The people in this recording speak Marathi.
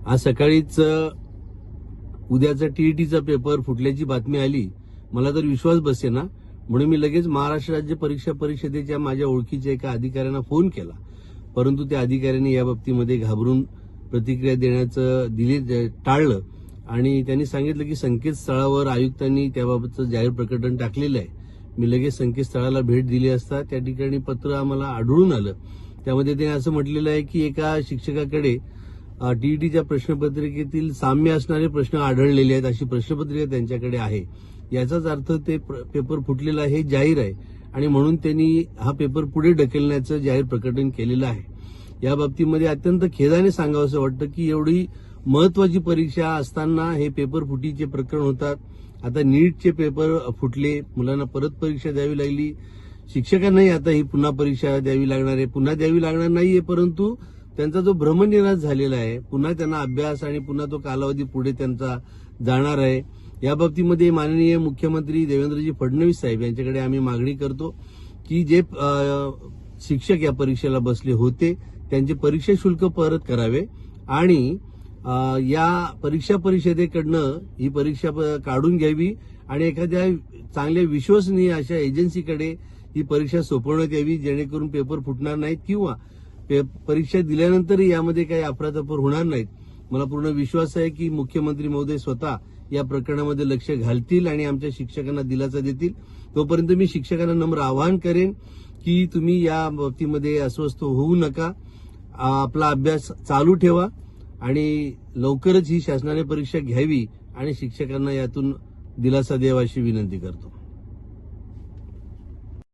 आज सकाळीच उद्याचा टीईटीचा पेपर फुटल्याची बातमी आली. मला तर विश्वास बसेना, म्हणून मी लगेच महाराष्ट्र राज्य परीक्षा परिषदेच्या माझ्या ओळखीच्या एका अधिकाऱ्यांना फोन केला. परंतु त्या अधिकाऱ्यांनी या बाबतीमध्ये घाबरून प्रतिक्रिया देण्याचं टाळलं आणि त्यांनी सांगितलं की संकेतस्थळावर आयुक्तांनी त्याबाबतचं जाहीर प्रकटन टाकलेलं आहे. मी लगेच संकेतस्थळाला भेट दिली असता त्या ठिकाणी पत्र आम्हाला आढळून आलं. त्यामध्ये त्यांनी असं म्हटलेलं आहे की एका शिक्षकाकडे टीईटीच्या प्रश्नपत्रिकेतील साम्य असणारे प्रश्न आढळलेले आहेत, अशी प्रश्नपत्रिका त्यांच्याकडे आहे. याचाच अर्थ ते पेपर फुटलेला हे जाहीर आहे आणि म्हणून त्यांनी हा पेपर पुढे ढकलण्याचं जाहीर प्रकटन केलेलं आहे. या बाबतीमध्ये अत्यंत खेदाने सांगावंसं वाटतं की एवढी महत्वाची परीक्षा असताना हे पेपर फुटीचे प्रकरण होतात. आता नीटचे पेपर फुटले, मुलांना परत परीक्षा द्यावी लागली. शिक्षकांनाही आता ही पुन्हा परीक्षा द्यावी लागणार आहे. पुन्हा द्यावी लागणार नाहीये, परंतु त्यांचा जो भ्रमनिरास झालेला आहे, पुन्हा त्यांना अभ्यास आणि पुन्हा तो कालावधी पुढे त्यांचा जाणार आहे. या बाबतीमध्ये माननीय मुख्यमंत्री देवेंद्रजी फडणवीस साहेब यांच्याकडे आम्ही मागणी करतो की जे शिक्षक या परीक्षेला बसले होते त्यांचे परीक्षा शुल्क परत करावे आणि या परीक्षा परिषदेकडनं ही परीक्षा काढून घ्यावी आणि एखाद्या चांगल्या विश्वसनीय अशा एजन्सीकडे ही परीक्षा सोपवण्यात यावी, जेणेकरून पेपर फुटणार नाहीत किंवा परीक्षा दिल्यानंतरही यामध्ये काही अफरातफर होणार नाहीत. मला पूर्ण विश्वास आहे की मुख्यमंत्री महोदय स्वतः या प्रकरणामध्ये लक्ष घालतील आणि आमच्या शिक्षकांना दिलासा देतील. तोपर्यंत मी शिक्षकांना नम्र आवाहन करेन की तुम्ही या बाबतीमध्ये अस्वस्थ होऊ नका, आपला अभ्यास चालू ठेवा आणि लवकरच ही शासनाने परीक्षा घ्यावी आणि शिक्षकांना यातून दिलासा द्यावा अशी विनंती करतो.